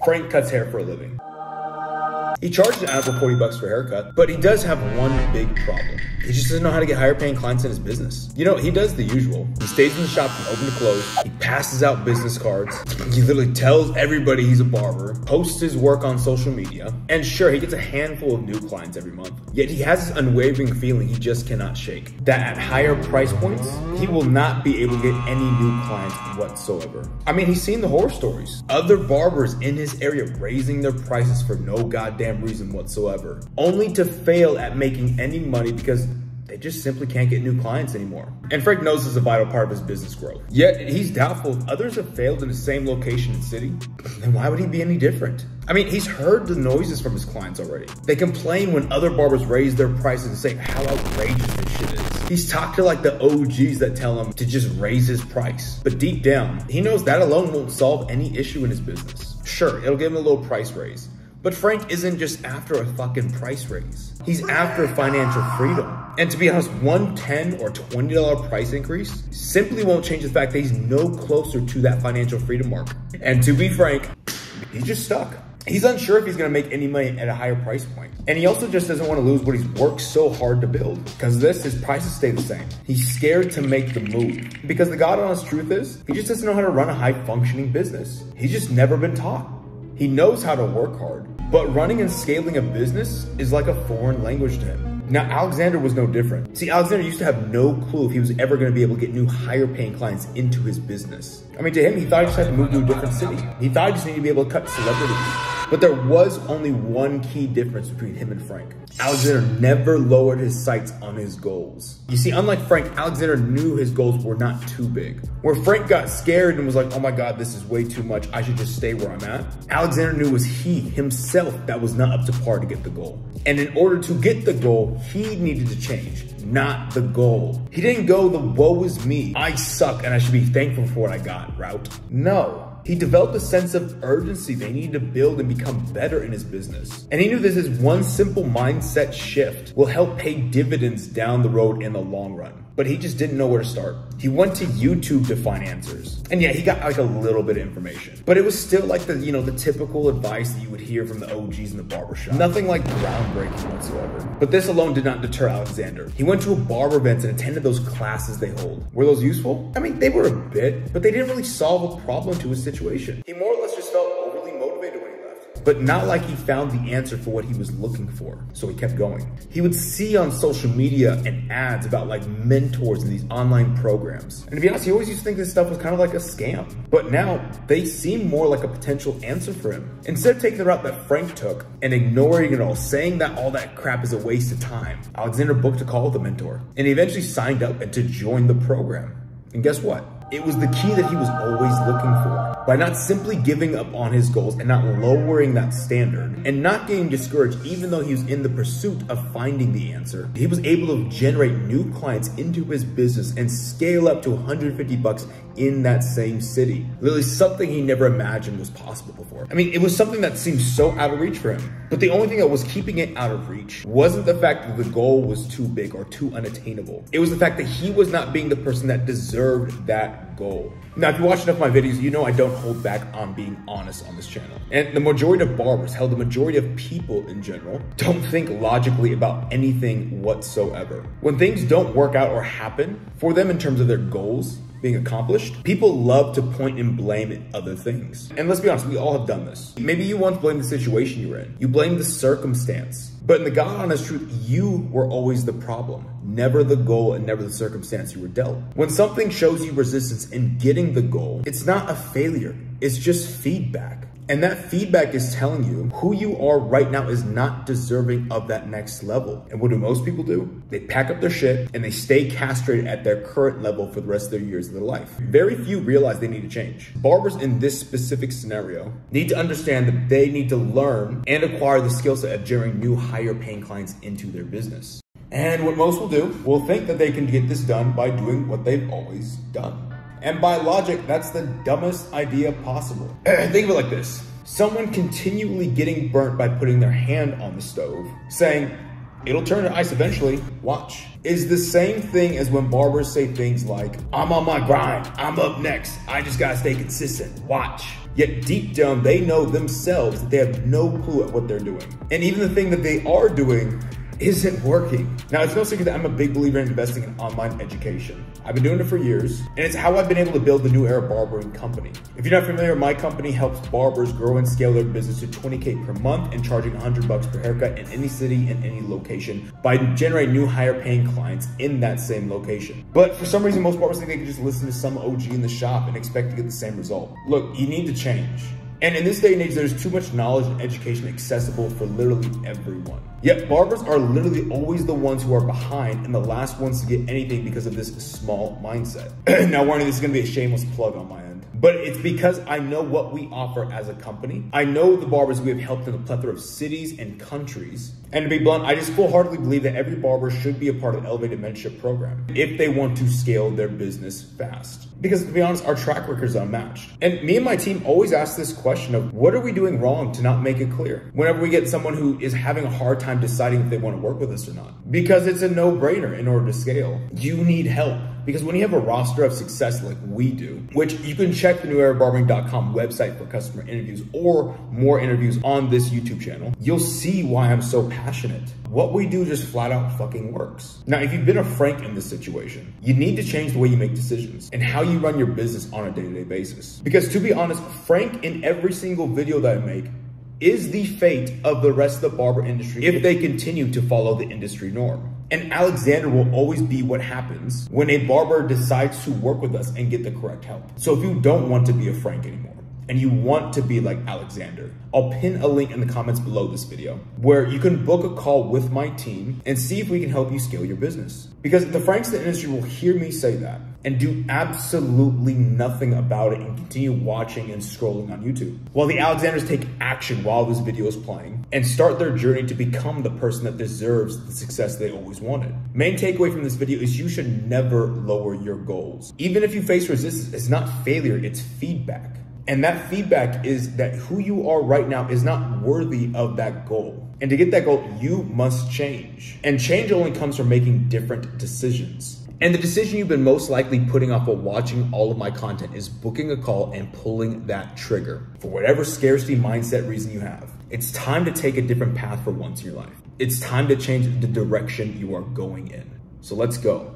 Frank cuts hair for a living. He charges an average $40 for a haircut, but he does have one big problem. He just doesn't know how to get higher paying clients in his business. You know, he does the usual. He stays in the shop from open to close. He passes out business cards. He literally tells everybody he's a barber, posts his work on social media, and sure, he gets a handful of new clients every month. Yet he has this unwavering feeling he just cannot shake, that at higher price points, he will not be able to get any new clients whatsoever. I mean, he's seen the horror stories. Other barbers in his area raising their prices for no goddamn reason whatsoever, only to fail at making any money because they just simply can't get new clients anymore. And Frank knows this is a vital part of his business growth. Yet he's doubtful if others have failed in the same location and city, then why would he be any different? I mean, he's heard the noises from his clients already. They complain when other barbers raise their prices and say how outrageous this shit is. He's talked to like the OGs that tell him to just raise his price. But deep down, he knows that alone won't solve any issue in his business. Sure, it'll give him a little price raise. But Frank isn't just after a fucking price raise. He's after financial freedom. And to be honest, one $10 or $20 price increase simply won't change the fact that he's no closer to that financial freedom mark. And to be frank, he's just stuck. He's unsure if he's gonna make any money at a higher price point. And he also just doesn't want to lose what he's worked so hard to build. Because of this, his prices stay the same. He's scared to make the move. Because the God honest truth is, he just doesn't know how to run a high functioning business. He's just never been taught. He knows how to work hard, but running and scaling a business is like a foreign language to him. Now, Alexander was no different. See, Alexander used to have no clue if he was ever going to be able to get new higher paying clients into his business. I mean, to him, he thought he just had to move to a different city. He thought he just needed to be able to cut celebrities. But there was only one key difference between him and Frank. Alexander never lowered his sights on his goals. You see, unlike Frank, Alexander knew his goals were not too big. Where Frank got scared and was like, oh my God, this is way too much, I should just stay where I'm at. Alexander knew it was he himself that was not up to par to get the goal. And in order to get the goal, he needed to change, not the goal. He didn't go the woe is me, I suck and I should be thankful for what I got route. No. He developed a sense of urgency they needed to build and become better in his business. And he knew this is one simple mindset shift will help pay dividends down the road in the long run. But he just didn't know where to start. He went to YouTube to find answers. And yeah, he got like a little bit of information. But it was still like the, the typical advice that you would hear from the OGs in the barbershop. Nothing like groundbreaking whatsoever. But this alone did not deter Alexander. He went to a barber events and attended those classes they hold. Were those useful? I mean, they were a bit, but they didn't really solve a problem to his situation. He more or less just felt overly motivated when he left. But not like he found the answer for what he was looking for. So he kept going. He would see on social media and ads about like mentors in these online programs. And to be honest, he always used to think this stuff was kind of like a scam. But now they seem more like a potential answer for him. Instead of taking the route that Frank took and ignoring it all, saying that all that crap is a waste of time, Alexander booked a call with a mentor. And he eventually signed up and to join the program. And guess what? It was the key that he was always looking for. By not simply giving up on his goals and not lowering that standard and not getting discouraged even though he was in the pursuit of finding the answer, he was able to generate new clients into his business and scale up to $150 in that same city. Literally something he never imagined was possible before. I mean, it was something that seemed so out of reach for him. But the only thing that was keeping it out of reach wasn't the fact that the goal was too big or too unattainable. It was the fact that he was not being the person that deserved that goal. Now, if you watch enough of my videos, you know I don't hold back on being honest on this channel. And the majority of barbers, hell, the majority of people in general, don't think logically about anything whatsoever. When things don't work out or happen for them in terms of their goals being accomplished, people love to point and blame at other things. And let's be honest, we all have done this. Maybe you once blamed the situation you were in. You blamed the circumstance. But in the God honest truth, you were always the problem, never the goal and never the circumstance you were dealt. When something shows you resistance in getting the goal, it's not a failure, it's just feedback. And that feedback is telling you who you are right now is not deserving of that next level. And what do most people do? They pack up their shit and they stay castrated at their current level for the rest of their years of their life. Very few realize they need to change. Barbers in this specific scenario need to understand that they need to learn and acquire the skill set of generating new higher paying clients into their business. And what most will do, will think that they can get this done by doing what they've always done. And by logic, that's the dumbest idea possible. Think of it like this. Someone continually getting burnt by putting their hand on the stove, saying, It'll turn to ice eventually. Watch. Is the same thing as when barbers say things like, I'm on my grind, I'm up next, I just gotta stay consistent. Watch. Yet deep down, they know themselves that they have no clue at what they're doing. And even the thing that they are doing isn't working. Now, it's no secret that I'm a big believer in investing in online education. I've been doing it for years, and it's how I've been able to build the New Era Barbering company. If you're not familiar, my company helps barbers grow and scale their business to $20K per month and charging $100 per haircut in any city and any location by generating new higher paying clients in that same location. But for some reason, most barbers think they can just listen to some OG in the shop and expect to get the same result. Look, you need to change. And in this day and age, there's too much knowledge and education accessible for literally everyone. Yet barbers are literally always the ones who are behind and the last ones to get anything because of this small mindset. Now, warning, this is gonna be a shameless plug on my end, but it's because I know what we offer as a company. I know the barbers we have helped in a plethora of cities and countries. And to be blunt, I just full-heartedly believe that every barber should be a part of the Elevated Mentorship program if they want to scale their business fast. Because to be honest, our track record is unmatched. And me and my team always ask this question of, what are we doing wrong to not make it clear? Whenever we get someone who is having a hard time deciding if they want to work with us or not. Because it's a no-brainer in order to scale. You need help. Because when you have a roster of success like we do, which you can check the newerabarbering.com website for customer interviews or more interviews on this YouTube channel, you'll see why I'm so passionate. What we do just flat out fucking works. Now, if you've been a Frank in this situation, you need to change the way you make decisions and how you run your business on a day-to-day basis. Because to be honest, Frank in every single video that I make is the fate of the rest of the barber industry if they continue to follow the industry norm. And Alexander will always be what happens when a barber decides to work with us and get the correct help. So if you don't want to be a Frank anymore, and you want to be like Alexander, I'll pin a link in the comments below this video where you can book a call with my team and see if we can help you scale your business. Because the Franks in the industry will hear me say that and do absolutely nothing about it and continue watching and scrolling on YouTube. While the Alexanders take action while this video is playing and start their journey to become the person that deserves the success they always wanted. Main takeaway from this video is you should never lower your goals. Even if you face resistance, it's not failure, it's feedback. And that feedback is that who you are right now is not worthy of that goal. And to get that goal, you must change. And change only comes from making different decisions. And the decision you've been most likely putting off while watching all of my content is booking a call and pulling that trigger. For whatever scarcity mindset reason you have, it's time to take a different path for once in your life. It's time to change the direction you are going in. So let's go.